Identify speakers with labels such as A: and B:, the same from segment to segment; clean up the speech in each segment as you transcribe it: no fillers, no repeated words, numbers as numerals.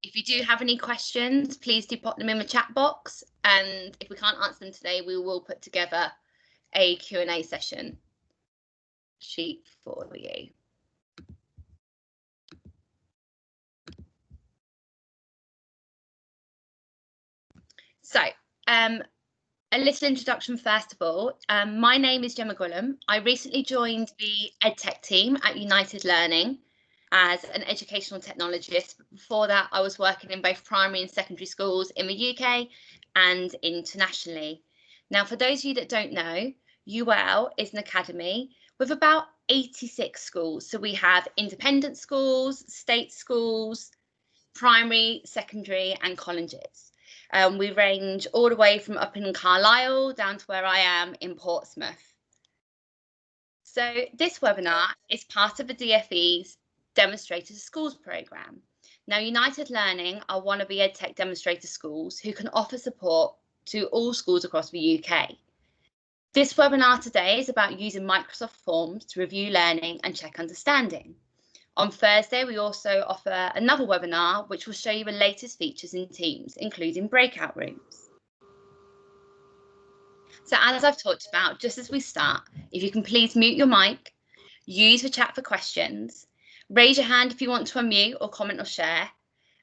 A: If you do have any questions, please do pop them in the chat box, and if we can't answer them today, we will put together a Q&A session sheet for you. So, a little introduction first of all. My name is Gemma. I recently joined the EdTech team at United Learning as an educational technologist. Before that, I was working in both primary and secondary schools in the UK and internationally. Now, for those of you that don't know, UL is an academy with about 86 schools. So we have independent schools, state schools, primary, secondary and colleges. We range all the way from up in Carlisle down to where I am in Portsmouth. So this webinar is part of the DfE's Demonstrator Schools programme. Now, United Learning are one of the EdTech demonstrator schools who can offer support to all schools across the UK. This webinar today is about using Microsoft Forms to review learning and check understanding. On Thursday, we also offer another webinar which will show you the latest features in Teams, including breakout rooms. So as I've talked about, just as we start, if you can please mute your mic, use the chat for questions, raise your hand if you want to unmute or comment or share,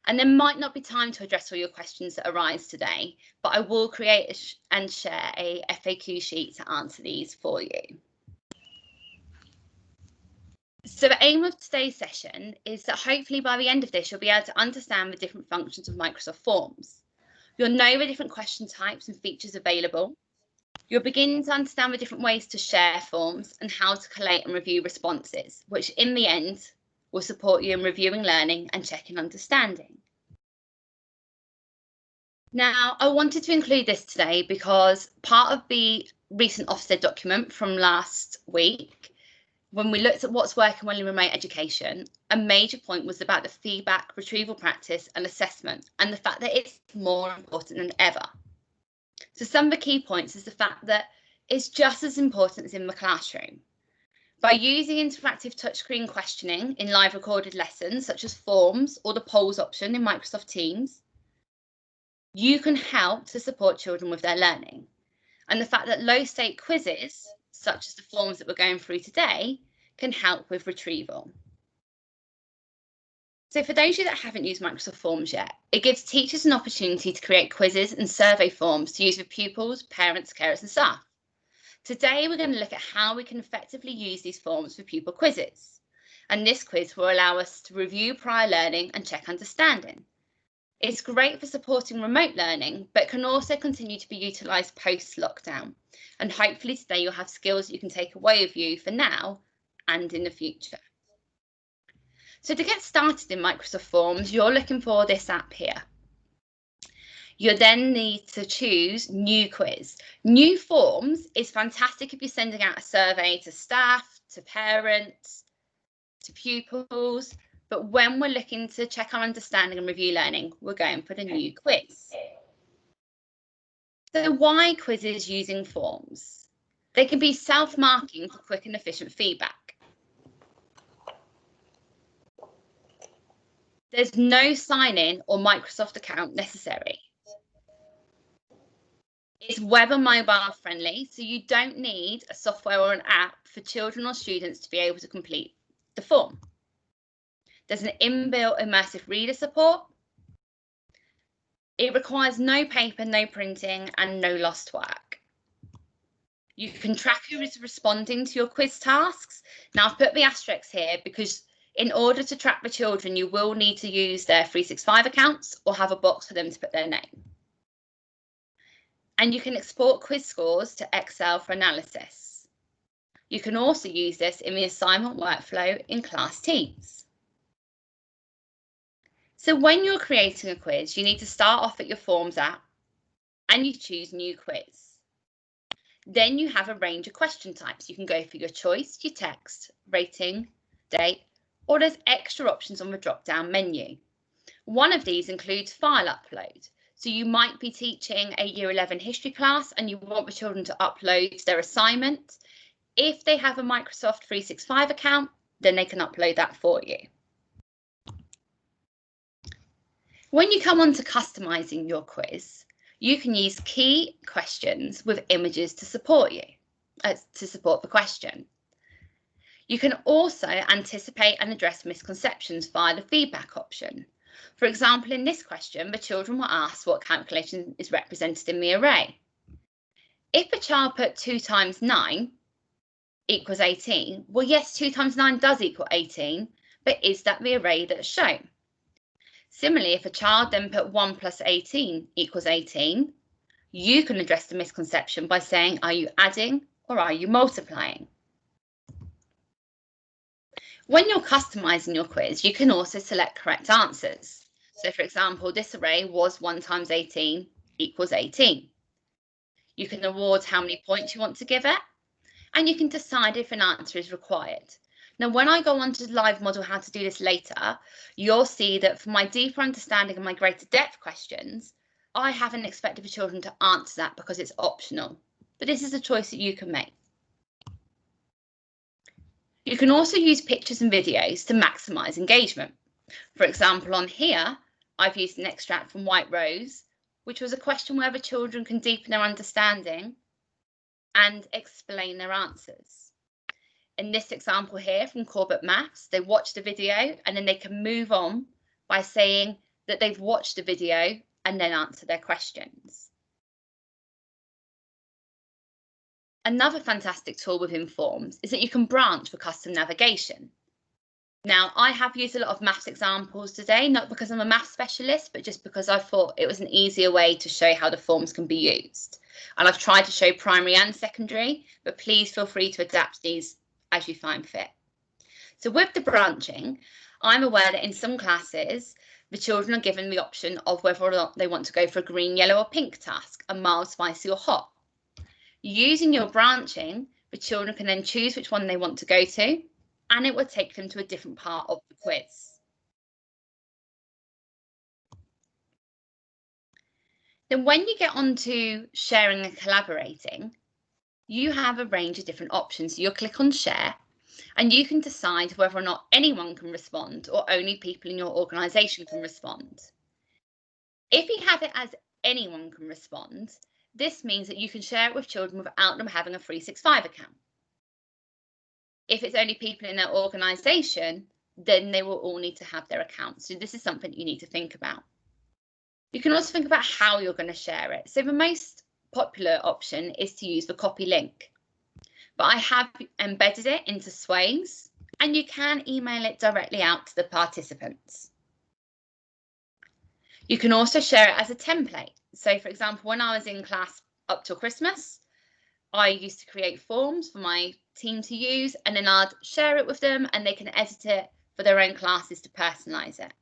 A: and there might not be time to address all your questions that arise today, but I will create and share a FAQ sheet to answer these for you. So the aim of today's session is that hopefully by the end of this, you'll be able to understand the different functions of Microsoft Forms. You'll know the different question types and features available. You'll begin to understand the different ways to share forms and how to collate and review responses, which in the end will support you in reviewing learning and checking understanding. Now, I wanted to include this today because part of the recent Ofsted document from last week, when we looked at what's working well in remote education, a major point was about the feedback, retrieval practice and assessment, and the fact that it's more important than ever. So some of the key points is the fact that it's just as important as in the classroom. By using interactive touchscreen questioning in live recorded lessons, such as forms or the polls option in Microsoft Teams, you can help to support children with their learning. And the fact that low-stake quizzes, such as the forms that we're going through today, can help with retrieval. So for those of you that haven't used Microsoft Forms yet, it gives teachers an opportunity to create quizzes and survey forms to use with pupils, parents, carers and staff. Today, we're going to look at how we can effectively use these forms for pupil quizzes. And this quiz will allow us to review prior learning and check understanding. It's great for supporting remote learning, but can also continue to be utilised post-lockdown. And hopefully today you'll have skills that you can take away with you for now and in the future. So to get started in Microsoft Forms, you're looking for this app here. You then need to choose New Quiz. New Forms is fantastic if you're sending out a survey to staff, to parents, to pupils. But when we're looking to check our understanding and review learning, we're going for the New Quiz. So why quizzes using forms? They can be self-marking for quick and efficient feedback. There's no sign-in or Microsoft account necessary. It's web and mobile friendly, so you don't need a software or an app for children or students to be able to complete the form. There's an inbuilt immersive reader support. It requires no paper, no printing and no lost work. You can track who is responding to your quiz tasks. Now I've put the asterisks here because in order to track the children, you will need to use their 365 accounts or have a box for them to put their name. And you can export quiz scores to Excel for analysis. You can also use this in the assignment workflow in class teams. So when you're creating a quiz, you need to start off at your Forms app and you choose New Quiz. Then you have a range of question types. You can go for your choice, your text, rating, date, or there's extra options on the drop-down menu. One of these includes file upload. So you might be teaching a Year 11 history class and you want the children to upload their assignment. If they have a Microsoft 365 account, then they can upload that for you. When you come on to customising your quiz, you can use key questions with images to support you, to support the question. You can also anticipate and address misconceptions via the feedback option. For example, in this question, the children were asked what calculation is represented in the array. If a child put 2 times 9 equals 18, well, yes, 2 times 9 does equal 18, but is that the array that's shown? Similarly, if a child then put 1 plus 18 equals 18, you can address the misconception by saying, are you adding or are you multiplying? When you're customising your quiz, you can also select correct answers. So for example, this array was 1 times 18 equals 18. You can award how many points you want to give it, and you can decide if an answer is required. Now, when I go on to live model how to do this later, you'll see that for my deeper understanding and my greater depth questions, I haven't expected the children to answer that because it's optional, but this is a choice that you can make. You can also use pictures and videos to maximise engagement. For example, on here, I've used an extract from White Rose, which was a question where the children can deepen their understanding and explain their answers. In this example here from Corbett Maths, they watch the video and then they can move on by saying that they've watched the video and then answer their questions. Another fantastic tool within Forms is that you can branch for custom navigation. Now, I have used a lot of maths examples today, not because I'm a maths specialist, but just because I thought it was an easier way to show how the forms can be used. And I've tried to show primary and secondary, but please feel free to adapt these as you find fit. So with the branching, I'm aware that in some classes, the children are given the option of whether or not they want to go for a green, yellow or pink task, a mild, spicy or hot. Using your branching, the children can then choose which one they want to go to, and it will take them to a different part of the quiz. Then when you get onto sharing and collaborating, you have a range of different options. You'll click on share and you can decide whether or not anyone can respond or only people in your organisation can respond. If you have it as anyone can respond, this means that you can share it with children without them having a 365 account. If it's only people in their organisation, then they will all need to have their accounts. So this is something you need to think about. You can also think about how you're going to share it. So the most popular option is to use the copy link, but I have embedded it into Sways and you can email it directly out to the participants. You can also share it as a template. So for example, when I was in class up till Christmas, I used to create forms for my team to use and then I'd share it with them and they can edit it for their own classes to personalise it.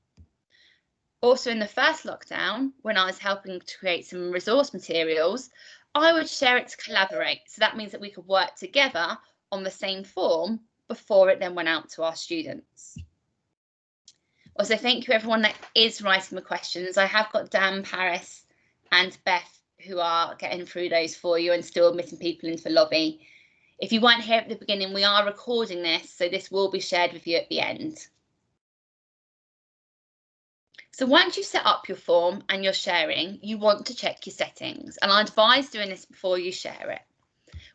A: Also in the first lockdown, when I was helping to create some resource materials, I would share it to collaborate. So that means that we could work together on the same form before it then went out to our students. Also, thank you everyone that is writing the questions. I have got Dan, Paris and Beth who are getting through those for you and still admitting people into the lobby. If you weren't here at the beginning, we are recording this, so this will be shared with you at the end. So once you've set up your form and you're sharing, you want to check your settings, and I advise doing this before you share it.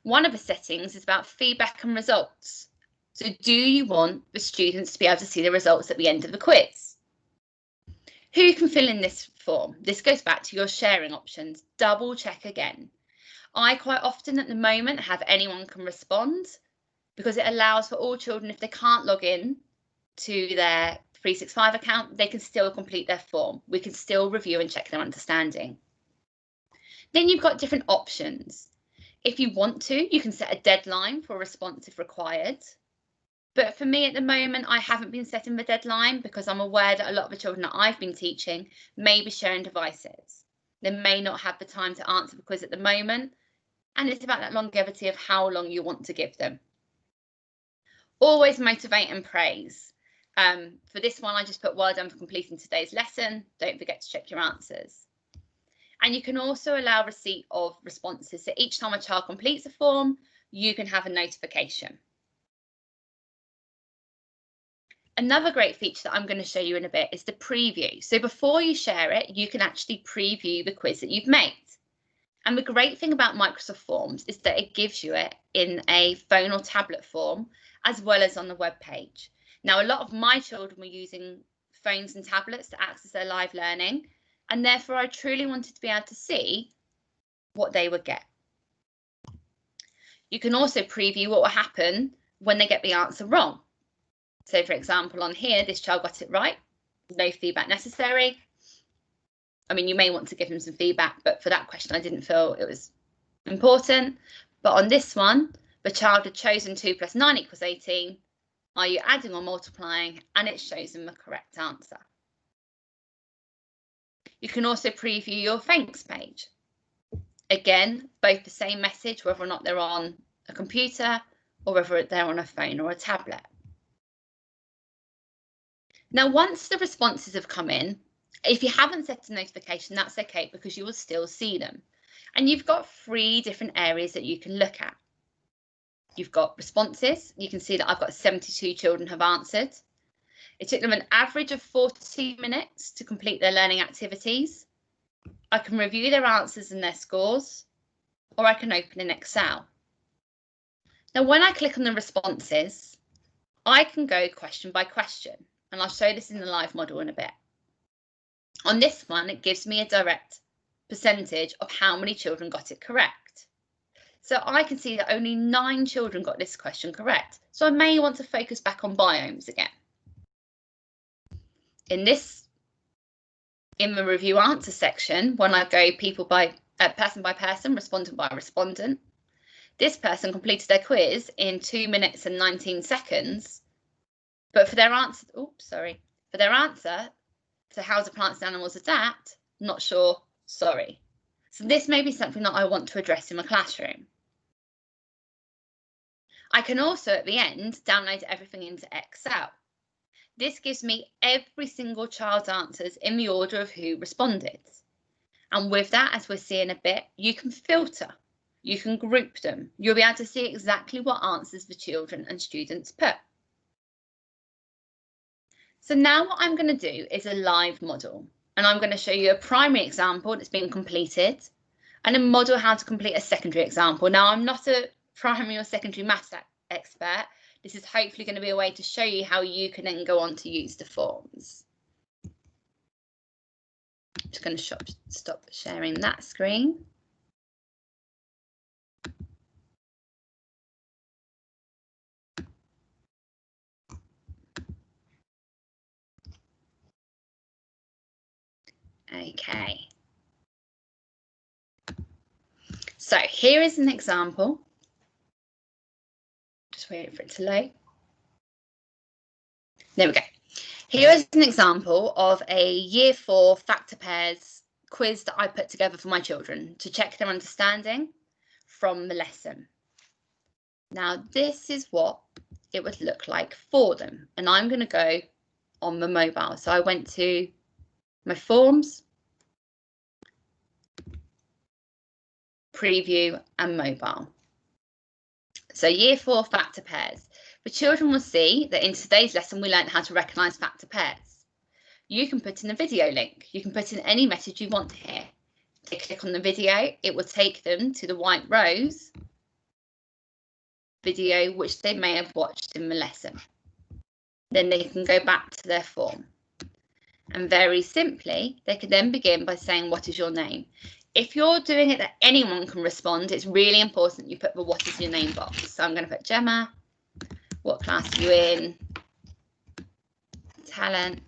A: One of the settings is about feedback and results. So do you want the students to be able to see the results at the end of the quiz? Who can fill in this form? This goes back to your sharing options. Double check again. I quite often at the moment have anyone can respond because it allows for all children, if they can't log in to their 365 account, they can still complete their form. We can still review and check their understanding. Then you've got different options. If you want to, you can set a deadline for a response if required. But for me at the moment, I haven't been setting the deadline because I'm aware that a lot of the children that I've been teaching may be sharing devices. They may not have the time to answer the quiz at the moment. And it's about that longevity of how long you want to give them. Always motivate and praise. For this one, I just put well done for completing today's lesson. Don't forget to check your answers. And you can also allow receipt of responses. So each time a child completes a form, you can have a notification. Another great feature that I'm going to show you in a bit is the preview. So before you share it, you can actually preview the quiz that you've made. And the great thing about Microsoft Forms is that it gives you it in a phone or tablet form, as well as on the web page. Now, a lot of my children were using phones and tablets to access their live learning, and therefore I truly wanted to be able to see what they would get. You can also preview what will happen when they get the answer wrong. So, for example, on here, this child got it right, no feedback necessary. I mean, you may want to give them some feedback, but for that question, I didn't feel it was important. But on this one, the child had chosen 2 + 9 = 18. Are you adding or multiplying? And it shows them the correct answer. You can also preview your thanks page. Again, both the same message, whether or not they're on a computer or whether they're on a phone or a tablet. Now, once the responses have come in, if you haven't set a notification, that's okay, because you will still see them. And you've got 3 different areas that you can look at. You've got responses. You can see that I've got 72 children have answered. It took them an average of 40 minutes to complete their learning activities. I can review their answers and their scores, or I can open in Excel. Now, when I click on the responses, I can go question by question, and I'll show this in the live model in a bit. On this one, it gives me a direct percentage of how many children got it correct. So I can see that only 9 children got this question correct. So I may want to focus back on biomes again. In the review answer section, when I go person by person, respondent by respondent, this person completed their quiz in 2 minutes and 19 seconds. But for their answer, to how do plants and animals adapt, not sure, sorry. So this may be something that I want to address in my classroom. I can also, at the end, download everything into Excel. This gives me every single child's answers in the order of who responded. And with that, as we'll see in a bit, you can filter, you can group them. You'll be able to see exactly what answers the children and students put. So now what I'm going to do is a live model, and I'm going to show you a primary example that's been completed and a model how to complete a secondary example. Now, I'm not a primary or secondary maths expert. This is hopefully going to be a way to show you how you can then go on to use the forms. I'm just going to stop sharing that screen. Okay. So here is an example. Just wait for it to load. There we go. Here is an example of a Year 4 factor pairs quiz that I put together for my children to check their understanding from the lesson. Now, this is what it would look like for them. And I'm going to go on the mobile. So I went to my forms, preview and mobile. So Year 4 factor pairs. The children will see that in today's lesson, we learned how to recognise factor pairs. You can put in a video link. You can put in any message you want here. If they click on the video, it will take them to the White Rose video, which they may have watched in the lesson. Then they can go back to their form. And very simply, they can then begin by saying, what is your name? If you're doing it that anyone can respond, it's really important you put the what is your name box. So I'm going to put Gemma, what class are you in, talent,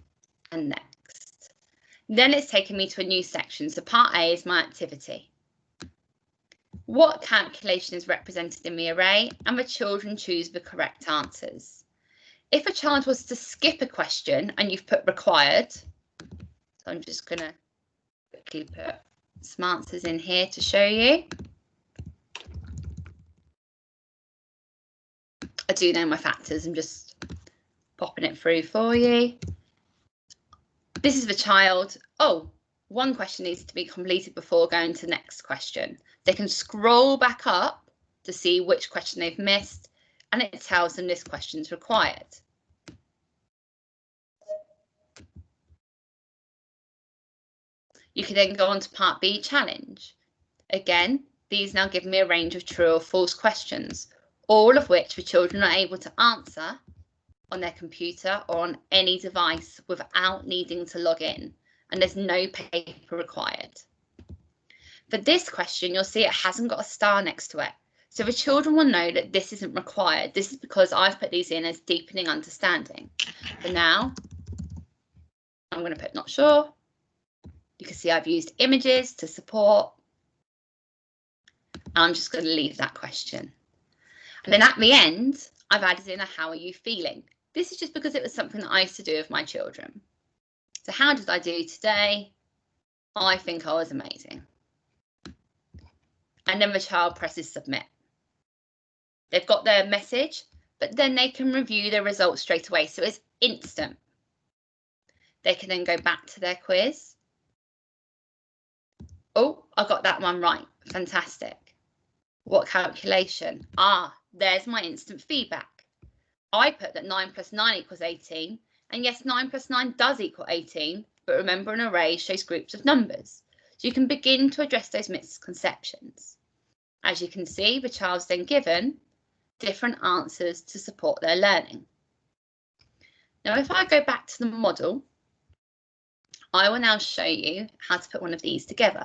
A: and next. Then it's taken me to a new section. So part A is my activity. What calculation is represented in the array? And the children choose the correct answers. If a child was to skip a question and you've put required, so I'm just going to quickly put some answers in here to show you. I do know my factors, I'm just popping it through for you. This is the child. Oh, one question needs to be completed before going to the next question. They can scroll back up to see which question they've missed, and it tells them this question is required. You can then go on to part B, challenge. Again, these now give me a range of true or false questions, all of which the children are able to answer on their computer or on any device without needing to log in, and there's no paper required. For this question, you'll see it hasn't got a star next to it. So the children will know that this isn't required. This is because I've put these in as deepening understanding. For now, I'm going to put not sure. You can see I've used images to support. I'm just going to leave that question. And then at the end, I've added in a how are you feeling? This is just because it was something that I used to do with my children. So how did I do today? I think I was amazing. And then the child presses submit. They've got their message, but then they can review their results straight away. So it's instant. They can then go back to their quiz. Oh, I got that one right. Fantastic. What calculation? Ah, there's my instant feedback. I put that 9 plus 9 equals 18. And yes, 9 plus 9 does equal 18. But remember, an array shows groups of numbers. So you can begin to address those misconceptions. As you can see, the child's then given different answers to support their learning. Now, if I go back to the model, I will now show you how to put one of these together.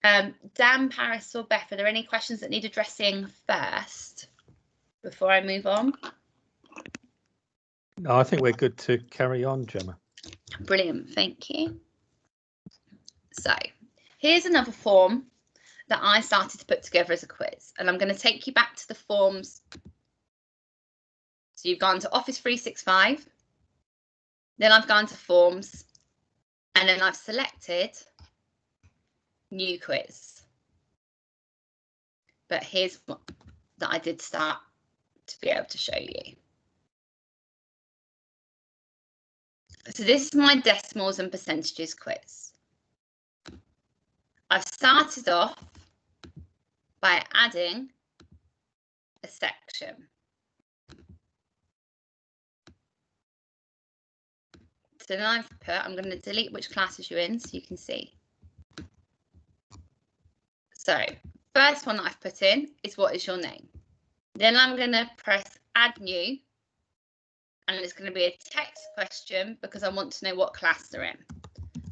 A: Dan, Paris or Beth, are there any questions that need addressing first before I move on?
B: No, I think we're good to carry on, Gemma.
A: Brilliant, thank you. So here's another form that I started to put together as a quiz, and I'm going to take you back to the forms. So you've gone to Office 365, then I've gone to Forms, and then I've selected New Quiz. But here's what that I did start to be able to show you. So this is my decimals and percentages quiz. I've started off by adding a section. So then I've put, I'm going to delete which classes you're in so you can see. So first one that I've put in is what is your name. Then I'm going to press add new, and it's going to be a text question because I want to know what class they're in.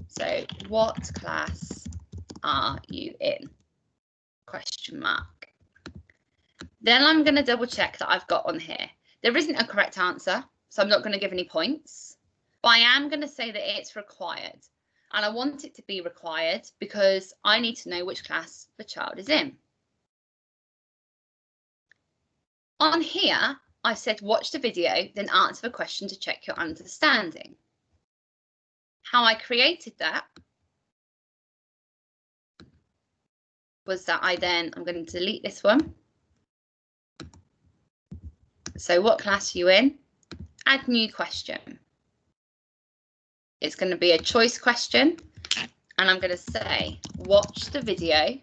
A: So what class are you in? Question mark. Then I'm going to double check that I've got on here. There isn't a correct answer, so I'm not going to give any points, but I am going to say that it's required. And I want it to be required because I need to know which class the child is in. On here, I said watch the video, then answer the question to check your understanding. How I created that was that I'm going to delete this one. So what class are you in? Add new question. It's going to be a choice question, and I'm going to say watch the video,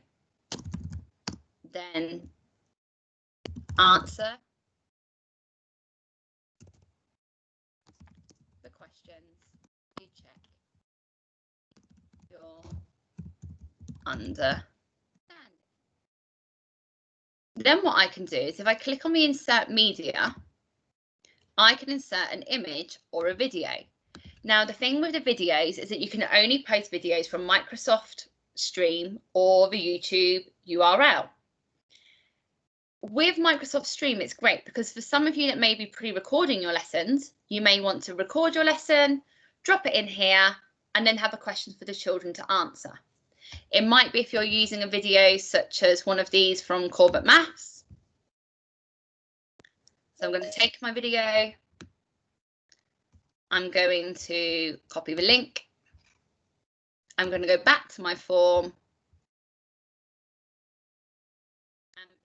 A: then answer the questions to check your understanding. Then what I can do is if I click on the insert media, I can insert an image or a video. Now, the thing with the videos is that you can only post videos from Microsoft Stream or the YouTube URL. With Microsoft Stream, it's great because for some of you that may be pre-recording your lessons, you may want to record your lesson, drop it in here, and then have a question for the children to answer. It might be if you're using a video such as one of these from Corbett Maths. So I'm going to take my video. I'm going to copy the link. I'm going to go back to my form and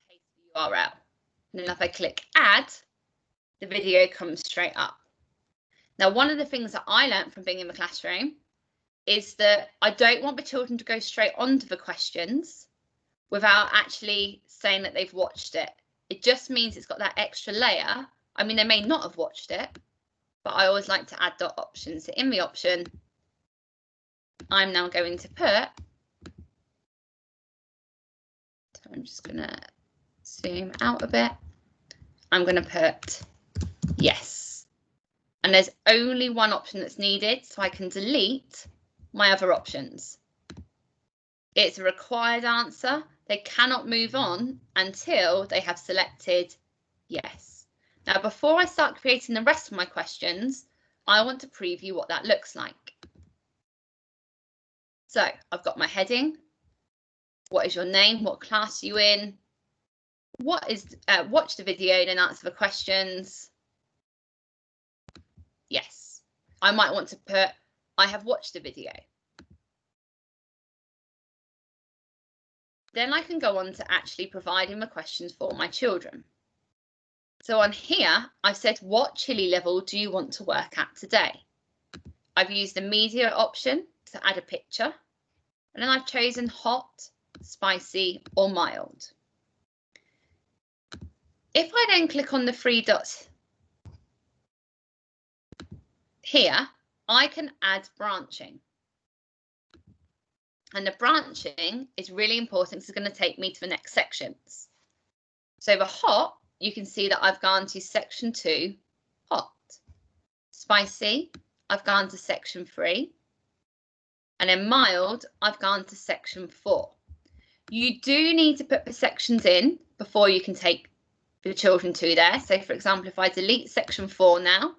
A: paste the URL. And then if I click add, the video comes straight up. Now, one of the things that I learned from being in the classroom is that I don't want the children to go straight onto the questions without actually saying that they've watched it. It just means it's got that extra layer. I mean, they may not have watched it, but I always like to add the options. So in the option, I'm now going to put, so I'm just going to zoom out a bit. I'm going to put yes. And there's only one option that's needed, so I can delete my other options. It's a required answer. They cannot move on until they have selected yes. Now, before I start creating the rest of my questions, I want to preview what that looks like. So I've got my heading. What is your name? What class are you in? What is watch the video, then answer the questions. Yes. I might want to put, I have watched the video. Then I can go on to actually providing the questions for my children. So on here, I've said, what chili level do you want to work at today? I've used the media option to add a picture. And then I've chosen hot, spicy, or mild. If I then click on the three dots here, I can add branching. And the branching is really important because it's going to take me to the next sections. So the hot, you can see that I've gone to section 2, hot. Spicy, I've gone to section 3. And then mild, I've gone to section 4. You do need to put the sections in before you can take the children to there. So for example, if I delete section 4 now,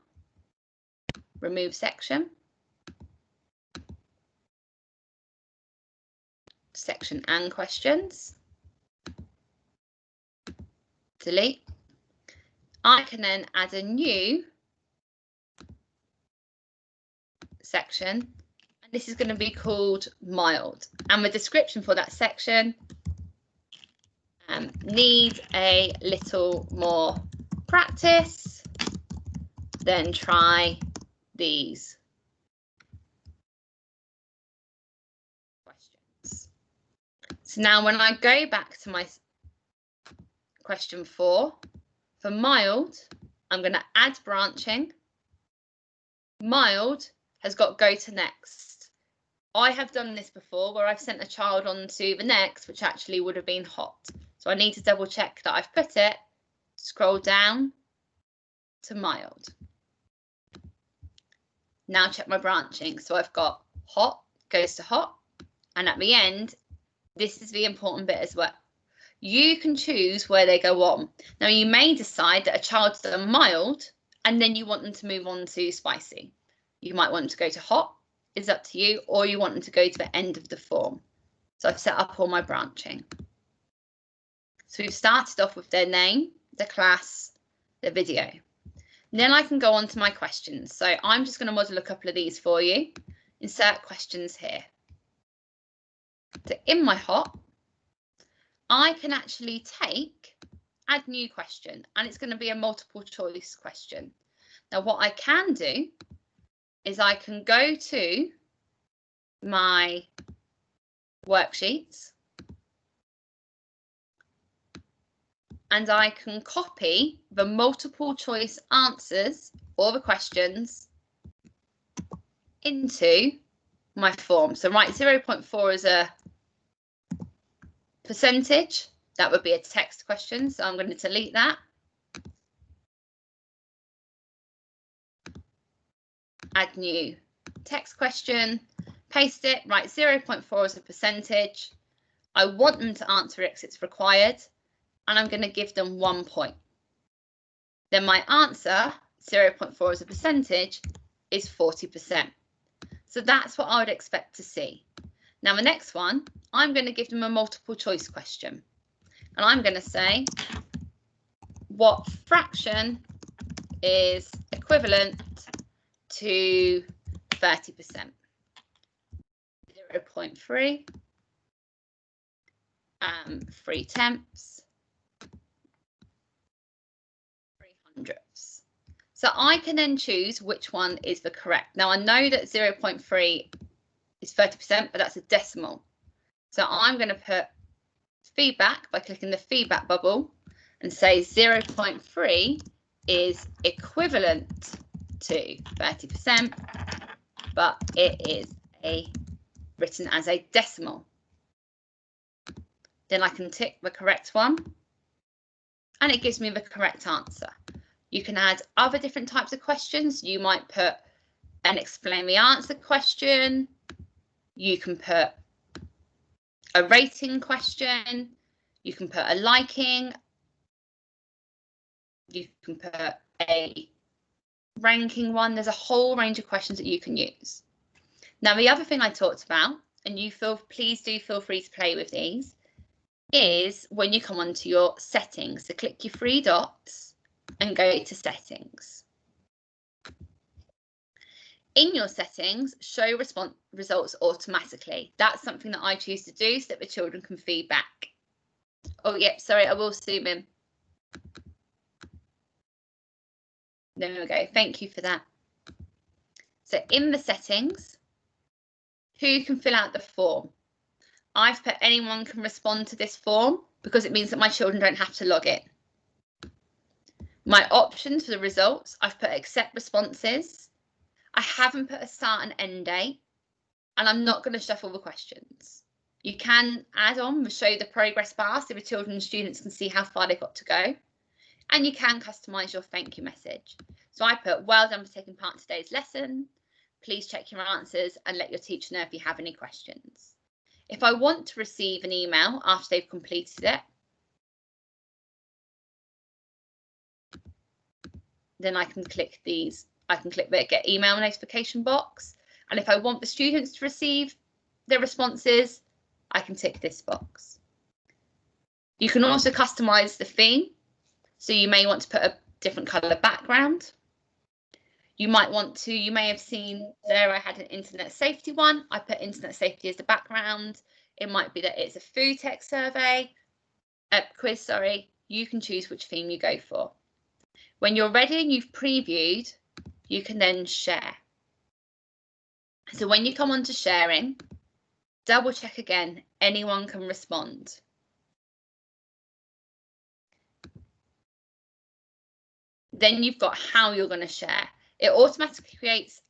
A: remove section, section and questions, delete, I can then add a new section. This is going to be called mild, and the description for that section, need a little more practice, then try these questions. So now when I go back to my question 4, for mild, I'm going to add branching. Mild has got go to next. I have done this before where I've sent a child on to the next, which actually would have been hot. So I need to double check that I've put it, scroll down to mild. Now check my branching. So I've got hot goes to hot. And at the end, this is the important bit as well. You can choose where they go on. Now you may decide that a child's done mild and then you want them to move on to spicy. You might want them to go to hot. Is up to you, or you want them to go to the end of the form. So I've set up all my branching. So we've started off with their name, the class, the video. And then I can go on to my questions. So I'm just going to model a couple of these for you. Insert questions here. So in my hot, I can actually add new question, and it's going to be a multiple choice question. Now what I can do is I can go to my worksheets and I can copy the multiple choice answers or the questions into my form. So write 0.4 as a percentage. That would be a text question. So I'm going to delete that. Add new text question, paste it, write 0.4 as a percentage. I want them to answer it because it's required, and I'm going to give them 1 point. Then my answer, 0.4 as a percentage, is 40%. So that's what I would expect to see. Now the next one, I'm going to give them a multiple choice question. And I'm going to say, what fraction is equivalent to 30%? 0.3, 3/10, 3/100. So I can then choose which one is the correct. Now I know that 0.3 is 30%, but that's a decimal. So I'm going to put feedback by clicking the feedback bubble and say 0.3 is equivalent to 30%, but it is a written as a decimal. Then I can tick the correct one and it gives me the correct answer. You can add other different types of questions. You might put an explain the answer question. You can put a rating question. You can put a liking. You can put a ranking one. There's a whole range of questions that you can use. Now, the other thing I talked about, and please do feel free to play with these, is when you come onto your settings. So click your three dots and go to settings. In your settings, show results automatically. That's something that I choose to do so that the children can feed back. Oh, yep, sorry, I will zoom in. There we go. Thank you for that. So in the settings, who can fill out the form? I've put anyone can respond to this form because it means that my children don't have to log in. My options for the results, I've put accept responses. I haven't put a start and end date, and I'm not going to shuffle the questions. You can add on the show the progress bar so the children and students can see how far they've got to go. And you can customise your thank you message. So I put, well done for taking part in today's lesson. Please check your answers and let your teacher know if you have any questions. If I want to receive an email after they've completed it, then I can click these. I can click the get email notification box. And if I want the students to receive their responses, I can tick this box. You can also customize the theme. So you may want to put a different colour background. You may have seen there I had an internet safety one. I put internet safety as the background. It might be that it's a food tech quiz, sorry. You can choose which theme you go for. When you're ready and you've previewed, you can then share. So when you come on to sharing, double check again, anyone can respond. Then you've got how you're going to share. It automatically creates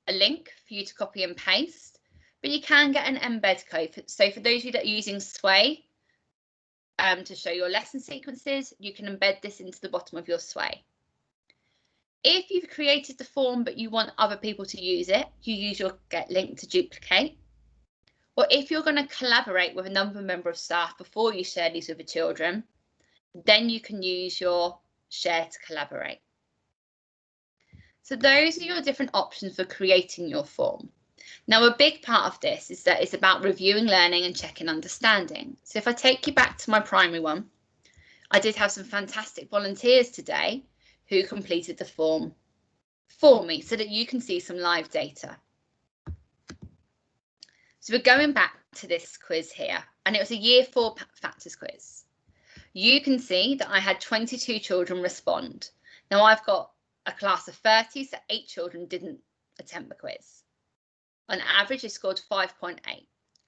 A: a link for you to copy and paste, but you can get an embed code. So for those of you that are using Sway to show your lesson sequences, you can embed this into the bottom of your Sway. If you've created the form but you want other people to use it, you use your get link to duplicate. Or if you're going to collaborate with another member of staff before you share these with the children, then you can use your share to collaborate. So those are your different options for creating your form. Now, a big part of this is that it's about reviewing learning and checking understanding. So if I take you back to my primary one, I did have some fantastic volunteers today who completed the form for me so that you can see some live data. So we're going back to this quiz here, and it was a year 4 factors quiz. You can see that I had 22 children respond. Now I've got a class of 30, so 8 children didn't attempt the quiz. On average, they scored 5.8,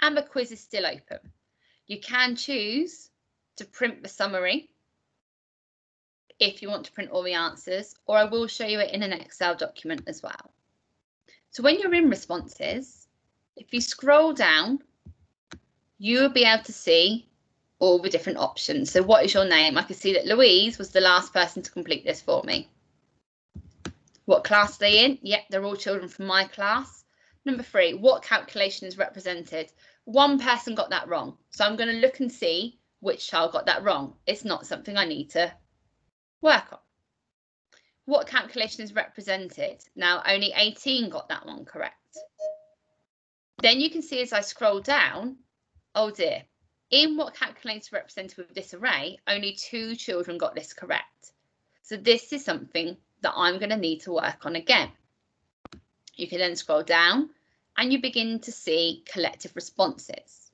A: and the quiz is still open. You can choose to print the summary if you want to print all the answers, or I will show you it in an Excel document as well. So when you're in responses, if you scroll down, you will be able to see all the different options. So what is your name? I can see that Louise was the last person to complete this for me. What class are they in? Yep, they're all children from my class. Number 3, what calculation is represented? One person got that wrong. So I'm going to look and see which child got that wrong. It's not something I need to work on. What calculation is represented? Now, only 18 got that one correct. Then you can see as I scroll down, oh dear, in what calculation is represented with this array, only 2 children got this correct. So this is something that I'm going to need to work on again. You can then scroll down and you begin to see collective responses.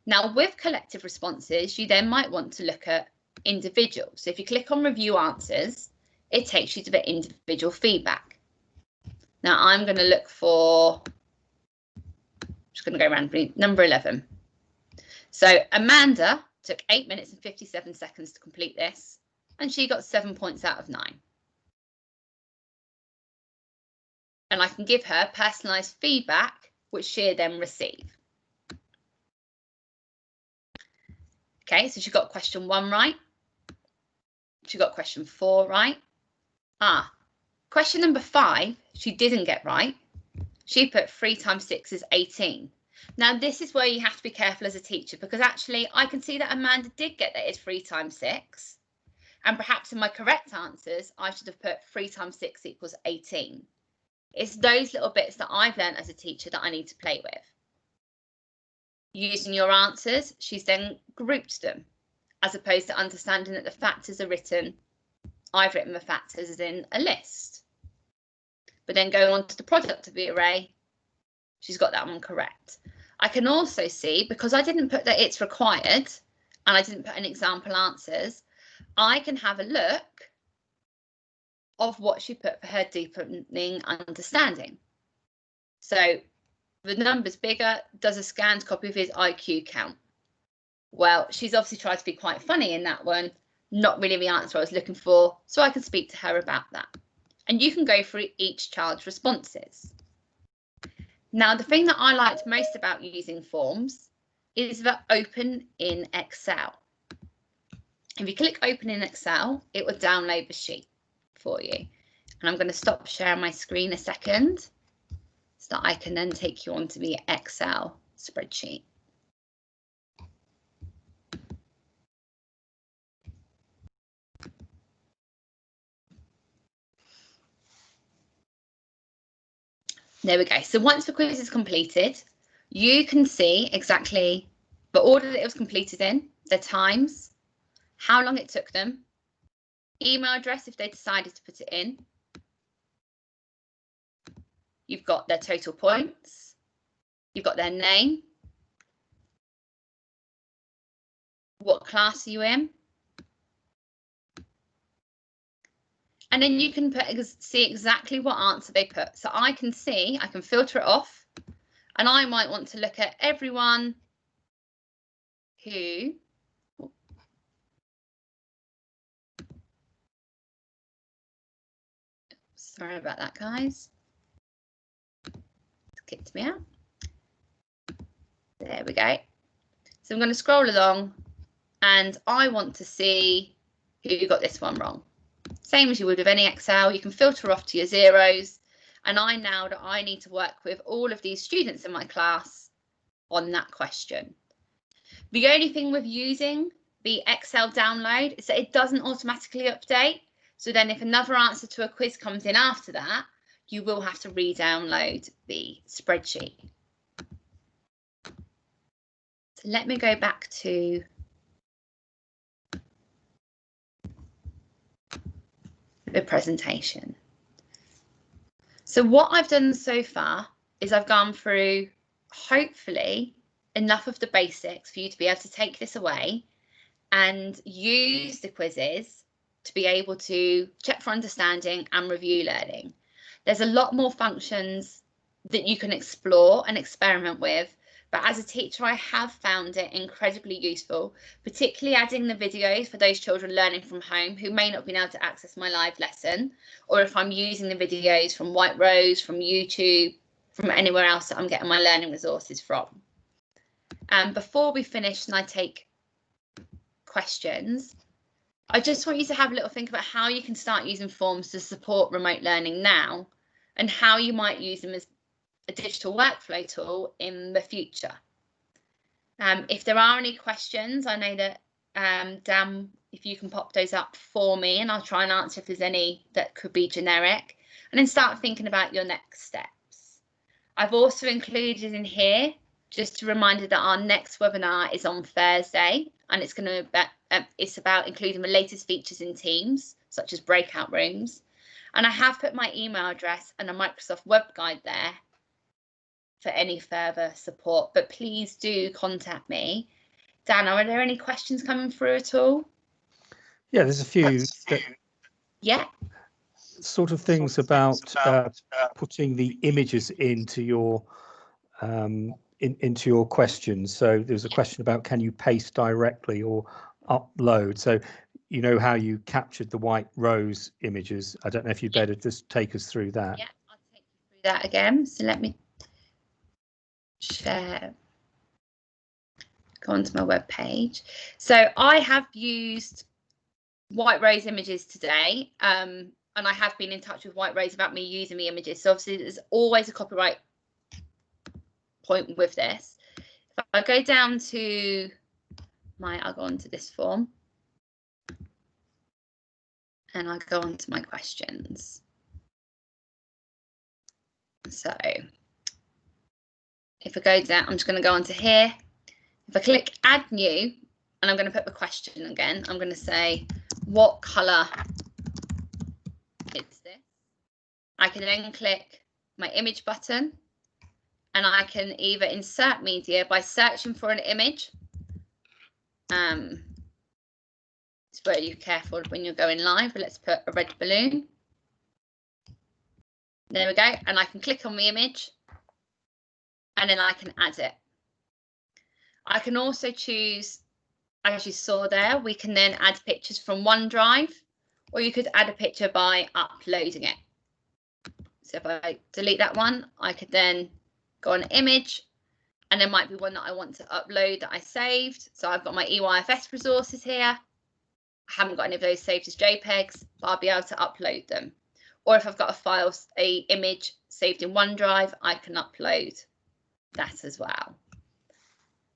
A: Now with collective responses, you then might want to look at individual. So if you click on review answers, it takes you to the individual feedback. Now I'm going to look for, just going to go randomly, number 11. So Amanda took 8 minutes and 57 seconds to complete this, and she got 7 points out of 9. And I can give her personalised feedback which she'll then receive. Okay, so she got question 1 right. She got question 4 right. Question number 5, she didn't get right. She put 3 times 6 is 18. Now, this is where you have to be careful as a teacher, because actually I can see that Amanda did get that it's 3 times 6. And perhaps in my correct answers, I should have put 3 times 6 equals 18. It's those little bits that I've learned as a teacher that I need to play with. Using your answers, she's then grouped them, as opposed to understanding that the factors are written. I've written the factors as in a list. But then going on to the product of the array, she's got that one correct. I can also see, because I didn't put that it's required, and I didn't put any example answers, I can have a look of what she put for her deepening understanding. So the number's bigger, does a scanned copy of his IQ count? Well, she's obviously tried to be quite funny in that one, not really the answer I was looking for, so I can speak to her about that. And you can go through each child's responses. Now, the thing that I liked most about using forms is the open in Excel. If you click open in Excel, it will download the sheet for you. And I'm going to stop sharing my screen a second so that I can then take you onto the Excel spreadsheet. There we go. So once the quiz is completed, you can see exactly the order that it was completed in, the times, how long it took them, email address if they decided to put it in. You've got their total points, you've got their name, what class are you in, and then you can see exactly what answer they put. So I can see, I can filter it off, and I might want to look at everyone who sorry about that, guys. It's kicked me out. There we go. So I'm going to scroll along, and I want to see who got this one wrong. Same as you would with any Excel, you can filter off to your zeros, and I know that I need to work with all of these students in my class on that question. The only thing with using the Excel download is that it doesn't automatically update. So then if another answer to a quiz comes in after that, you will have to re-download the spreadsheet. So let me go back to the presentation. So what I've done so far is I've gone through, hopefully, enough of the basics for you to be able to take this away and use the quizzes to be able to check for understanding and review learning. There's a lot more functions that you can explore and experiment with, but as a teacher, I have found it incredibly useful, particularly adding the videos for those children learning from home who may not have been able to access my live lesson, or if I'm using the videos from White Rose, from YouTube, from anywhere else that I'm getting my learning resources from. Before we finish and I take questions, I just want you to have a little think about how you can start using forms to support remote learning now, and how you might use them as a digital workflow tool in the future. If there are any questions, I know that Dan, if you can pop those up for me, and I'll try and answer if there's any that could be generic, and then start thinking about your next steps. I've also included in here just a reminder that our next webinar is on Thursday, and it's going to it's about including the latest features in Teams, such as breakout rooms. And I have put my email address and a Microsoft web guide there for any further support, but please do contact me. Dan, are there any questions coming through at all?
B: Yeah, there's a few that
A: yeah,
B: sort of things about putting the images into your into your questions. So there's a question about, can you paste directly or upload? So you know how you captured the White Rose images. I don't know if you'd better just take us through that.
A: Yeah, I'll take you through that again. So let me share. Go onto my web page. So I have used White Rose images today, and I have been in touch with White Rose about me using the images. So obviously there's always a copyright point with this. If I go down to I'll go onto this form and I'll go on to my questions. So if I go down, I'm just going to go onto here. If I click add new, and I'm going to put the question again, I'm going to say, what colour is this? I can then click my image button, and I can either insert media by searching for an image. It's very careful when you're going live, but let's put a red balloon. There we go, and I can click on the image, and then I can add it. I can also choose, as you saw there, we can then add pictures from OneDrive, or you could add a picture by uploading it. So if I delete that one, I could then go on image, and there might be one that I want to upload that I saved. So I've got my EYFS resources here. I haven't got any of those saved as JPEGs, but I'll be able to upload them. Or if I've got a file, an image saved in OneDrive, I can upload that as well.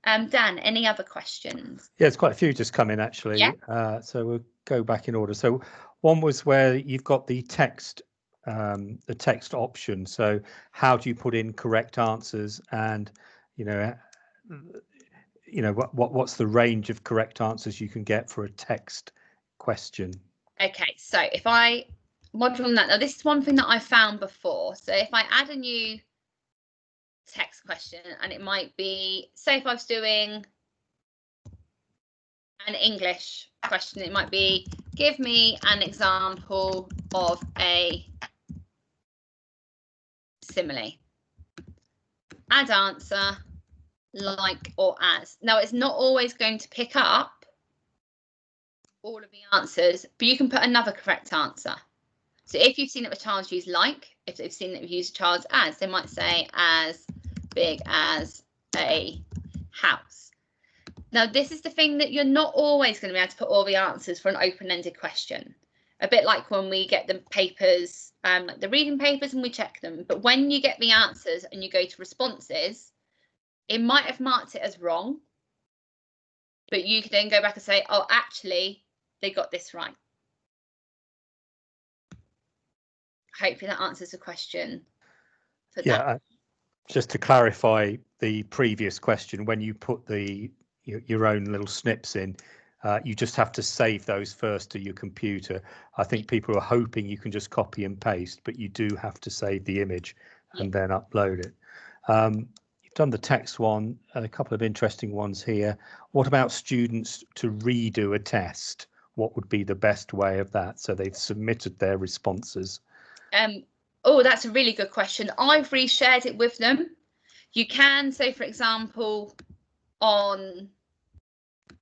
A: Dan, any other questions?
B: Yeah, there's quite a few just come in actually. Yeah. So we'll go back in order. So one was where you've got the text option. So how do you put in correct answers, and what's the range of correct answers you can get for a text question?
A: Okay, so if I model on that, now this is one thing that I found before. So if I add a new text question, and it might be, say if I was doing an English question, it might be, give me an example of a simile. Add answer, like or as. Now it's not always going to pick up all of the answers, but you can put another correct answer. So if you've seen that the child's used like, if they've seen that we've used child's as, they might say as big as a house. Now this is the thing that you're not always going to be able to put all the answers for an open-ended question. A bit like when we get the papers, like the reading papers, and we check them. But when you get the answers and you go to responses, it might have marked it as wrong, but you can then go back and say, oh, actually, they got this right. Hopefully that answers the question for that.
B: Just to clarify the previous question, when you put your own little snips in, you just have to save those first to your computer. I think people are hoping you can just copy and paste, but you do have to save the image and then upload it. You've done the text one, a couple of interesting ones here. What about students to redo a test? What would be the best way of that? So they've submitted their responses.
A: Oh, that's a really good question. I've reshared it with them. You can say, for example, on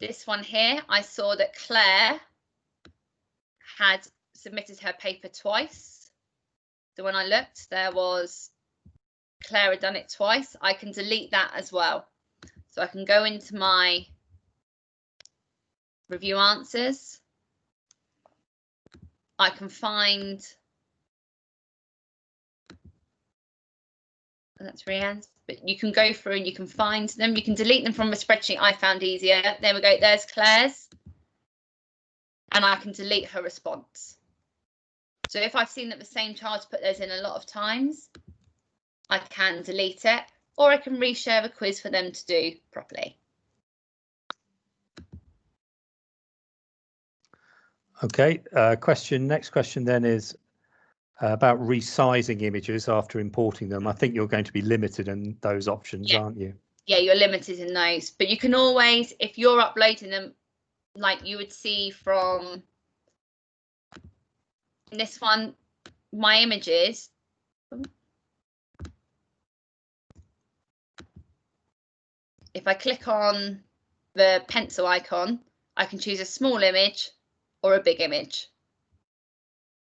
A: this one here, I saw that Claire had submitted her paper twice. So when I looked, there was Claire had done it twice. I can delete that as well. So I can go into my review answers. I can find, that's Rianne's, but you can go through and you can find them. You can delete them from a spreadsheet I found easier. There we go, there's Claire's. And I can delete her response. So if I've seen that the same child's put those in a lot of times, I can delete it, or I can reshare the quiz for them to do properly.
B: Okay, next question then is about resizing images after importing them. I think you're going to be limited in those options, aren't you? Yeah,
A: you're limited in those, but you can always, if you're uploading them, like you would see from this one, my images. If I click on the pencil icon, I can choose a small image or a big image.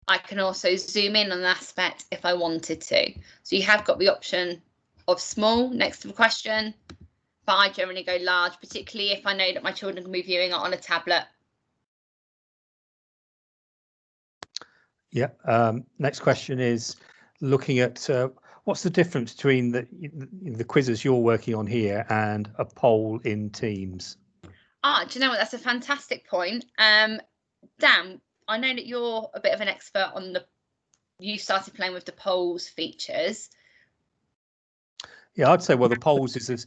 A: I can also zoom in on an aspect if I wanted to. So you have got the option of small next to the question, but I generally go large, particularly if I know that my children can be viewing it on a tablet.
B: Yeah. Next question is looking at what's the difference between the quizzes you're working on here and a poll in Teams?
A: Do you know what? That's a fantastic point. Dan, I know that you're a bit of an expert on you started playing with the polls features.
B: Yeah, I'd say, well, the polls is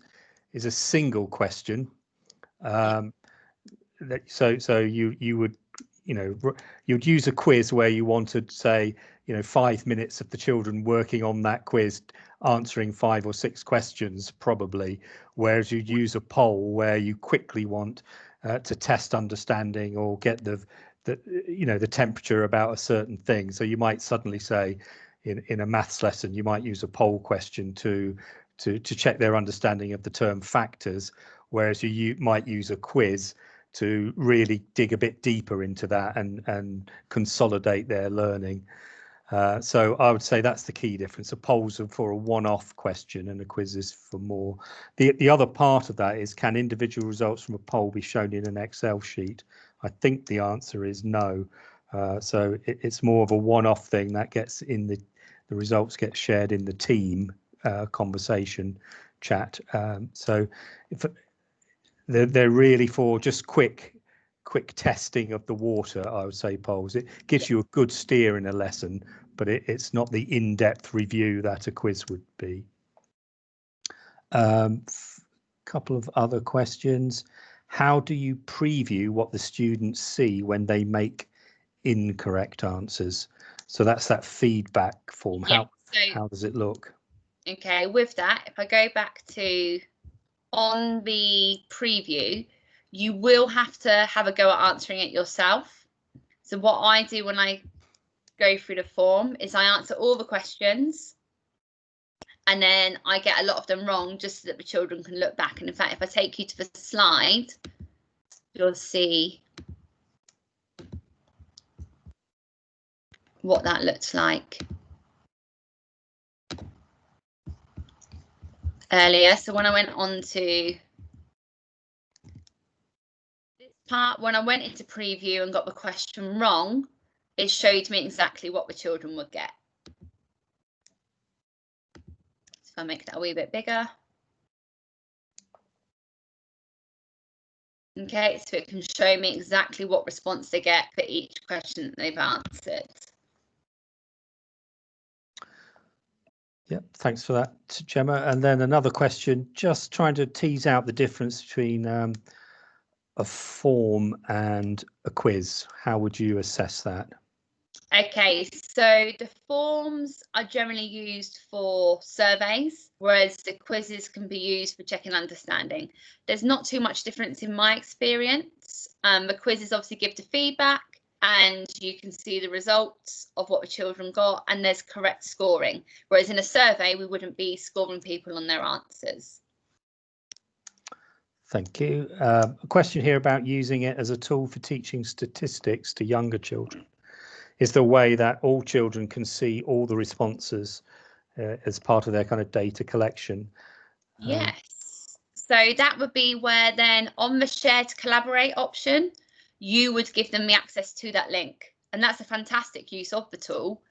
B: a single question. So you would, you'd use a quiz where you wanted, say, 5 minutes of the children working on that quiz, answering 5 or 6 questions probably, whereas you'd use a poll where you quickly want to test understanding or get the temperature about a certain thing. So you might suddenly say, in a maths lesson, you might use a poll question to check their understanding of the term factors, whereas you might use a quiz to really dig a bit deeper into that and consolidate their learning. So I would say that's the key difference. A polls are for a one-off question and a quiz is for more. The other part of that is, can individual results from a poll be shown in an Excel sheet? I think the answer is no. So it's more of a one-off thing that gets in the results get shared in the team conversation chat. So if they're really for just quick testing of the water, I would say polls. It gives you a good steer in a lesson, but it's not the in-depth review that a quiz would be. Couple of other questions. How do you preview what the students see when they make incorrect answers? So that's that feedback form.
A: Yeah,
B: how does it look?
A: Okay, with that, if I go back to on the preview, you will have to have a go at answering it yourself. So what I do when I go through the form is I answer all the questions, and then I get a lot of them wrong just so that the children can look back. And in fact, if I take you to the slide, you'll see what that looks like earlier. So when I went on to this part, when I went into preview and got the question wrong, it showed me exactly what the children would get. So if I make that a wee bit bigger. Okay, so it can show me exactly what response they get for each question that they've answered.
B: Yeah, thanks for that, Gemma. And then another question, just trying to tease out the difference between a form and a quiz. How would you assess that?
A: Okay, so the forms are generally used for surveys, whereas the quizzes can be used for checking understanding. There's not too much difference in my experience. The quizzes obviously give the feedback and you can see the results of what the children got, and there's correct scoring. Whereas in a survey, we wouldn't be scoring people on their answers.
B: Thank you. A question here about using it as a tool for teaching statistics to younger children. Is the way that all children can see all the responses as part of their kind of data collection?
A: Yes. So that would be where then on the share to collaborate option, you would give them the access to that link. And that's a fantastic use of the tool.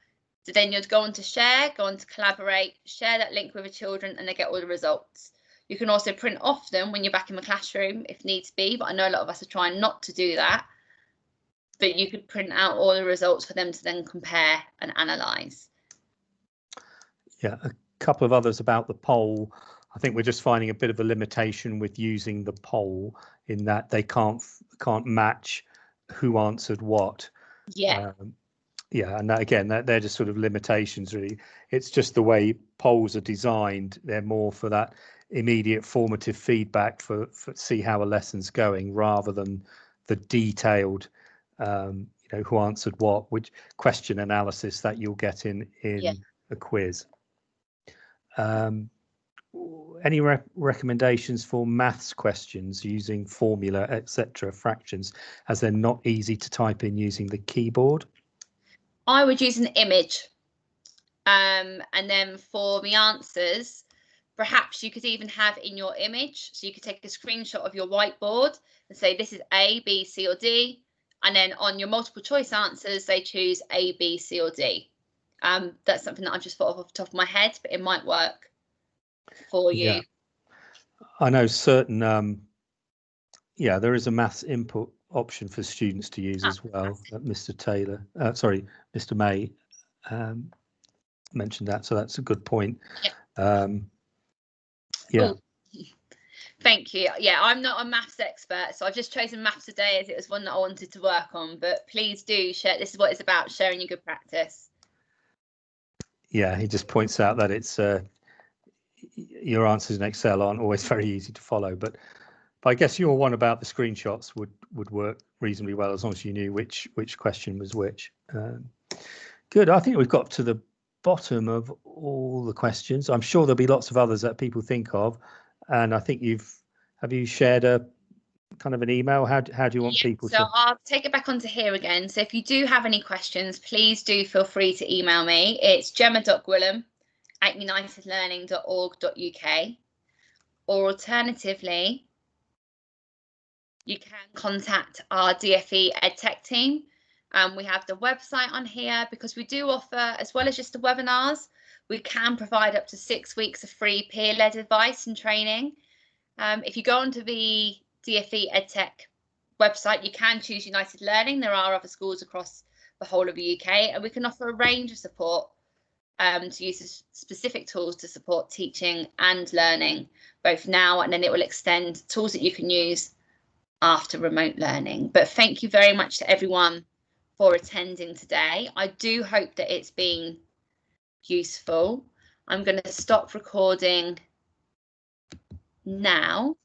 A: So then you'd go on to share, go on to collaborate, share that link with the children, and they get all the results. You can also print off them when you're back in the classroom if needs be, but I know a lot of us are trying not to do that. But you could print out all the results for them to then compare and analyse.
B: Yeah, a couple of others about the poll. I think we're just finding a bit of a limitation with using the poll in that they can't match who answered what.
A: Yeah.
B: Yeah, and that, again, they're just sort of limitations, really. It's just the way polls are designed. They're more for that immediate formative feedback for see how a lesson's going, rather than the detailed, who answered what, which question analysis that you'll get in a quiz. Any recommendations for maths questions using formula, etc., fractions, as they're not easy to type in using the keyboard?
A: I would use an image. And then for the answers, perhaps you could even have in your image, so you could take a screenshot of your whiteboard and say this is A, B, C or D, and then on your multiple choice answers they choose A, B, C or D. That's something that I've just thought of off the top of my head, but it might work for you.
B: Yeah. I know certain yeah, there is a maths input option for students to use as well. Mr. Taylor, sorry, Mr. May mentioned that, so that's a good point. Yeah.
A: Ooh. Thank you. Yeah, I'm not a maths expert, so I've just chosen maths today as it was one that I wanted to work on, but please do share. This is what it's about, sharing your good practice.
B: Yeah, he just points out that it's your answers in Excel aren't always very easy to follow, but I guess your one about the screenshots would work reasonably well as long as you knew which question was which. Good. I think we've got to the bottom of all the questions. I'm sure there'll be lots of others that people think of, and I think have you shared a kind of an email? How do you want people to?
A: So I'll take it back onto here again. So if you do have any questions, please do feel free to email me. It's gemma.gwilym@unitedlearning.org.uk, or alternatively, you can contact our DFE EdTech team. We have the website on here because we do offer, as well as just the webinars, we can provide up to 6 weeks of free peer-led advice and training. If you go onto the DFE EdTech website, you can choose United Learning. There are other schools across the whole of the UK, and we can offer a range of support to use specific tools to support teaching and learning, both now and then it will extend tools that you can use after remote learning. But thank you very much to everyone for attending today. I do hope that it's been useful. I'm going to stop recording now.